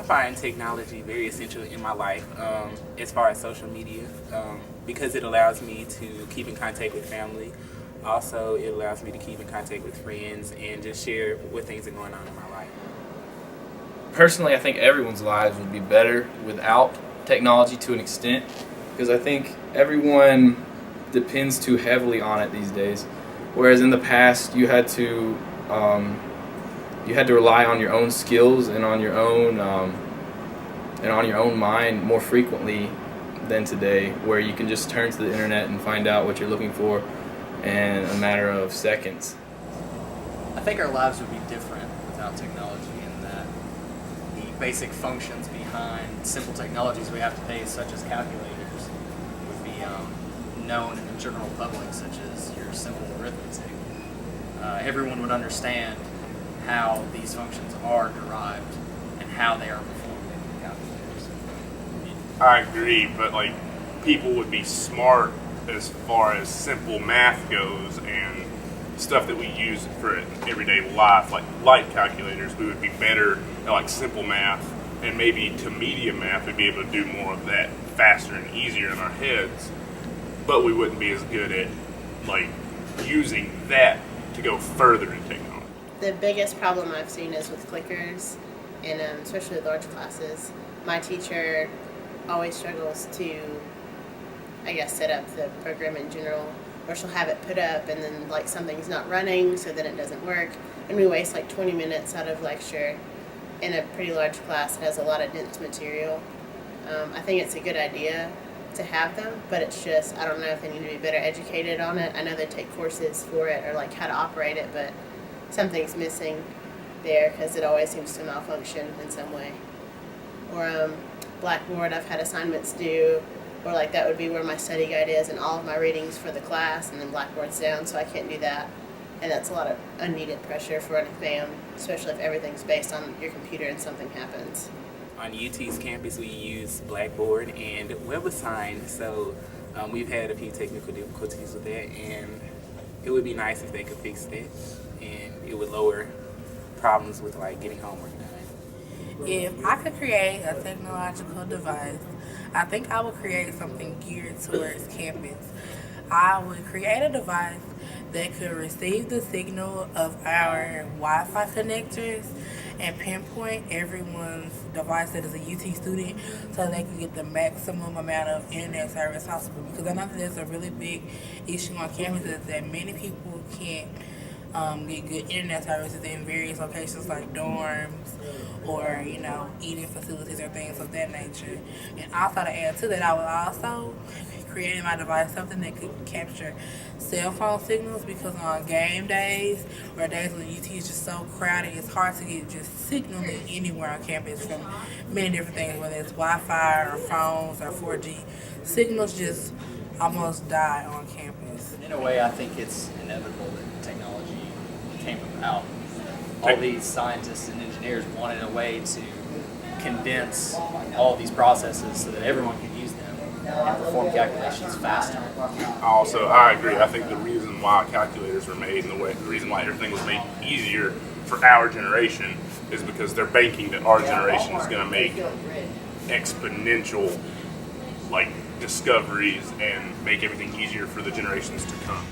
find technology very essential in my life as far as social media because it allows me to keep in contact with family. Also, it allows me to keep in contact with friends and just share what things are going on in my life. Personally, I think everyone's lives would be better without technology to an extent, because I think everyone depends too heavily on it these days. Whereas in the past, you had to rely on your own skills and on your own mind more frequently than today, where you can just turn to the internet and find out what you're looking for in a matter of seconds. I think our lives would be different without technology, in that the basic functions behind simple technologies we have today, such as calculators, would be known in the general public, such as your simple arithmetic. Everyone would understand how these functions are derived and how they are performed in calculators. I agree, but like people would be smart as far as simple math goes and stuff that we use for everyday life, like light calculators. We would be better at like simple math, and maybe to medium math we'd be able to do more of that faster and easier in our heads, but we wouldn't be as good at like using that to go further in technology. The biggest problem I've seen is with clickers, and especially with large classes. My teacher always struggles to, I guess, set up the program in general, or she'll have it put up and then like something's not running, so then it doesn't work, and we waste like 20 minutes out of lecture in a pretty large class that has a lot of dense material. I think it's a good idea to have them, but it's just, I don't know if they need to be better educated on it. I know they take courses for it or like how to operate it, but something's missing there because it always seems to malfunction in some way. Or Blackboard, I've had assignments due, or like that would be where my study guide is and all of my readings for the class, and then Blackboard's down, so I can't do that. And that's a lot of unneeded pressure for an exam, especially if everything's based on your computer and something happens. On UT's campus, we use Blackboard and WebAssign, so we've had a few technical difficulties with that, and it would be nice if they could fix that, and it would lower problems with like getting homework done. If I could create a technological device, I think I would create something geared towards campus. I would create a device that could receive the signal of our Wi-Fi connectors and pinpoint everyone's device that is a UT student so they can get the maximum amount of internet service possible. Because I know that there's a really big issue on campuses that many people can't get good internet services in various locations like dorms or, eating facilities or things of that nature. And also to add to that, I would also create in my device something that could capture cell phone signals, because on game days or days when UT is just so crowded, it's hard to get just signaling anywhere on campus from many different things, whether it's Wi-Fi or phones or 4G. Signals just almost die on campus. In a way, I think it's inevitable that technology came about. All these scientists and engineers wanted a way to condense all of these processes so that everyone could use them and perform calculations faster. I agree. I think the reason why calculators were made and the reason why everything was made easier for our generation is because they're banking that our generation is going to make exponential discoveries and make everything easier for the generations to come.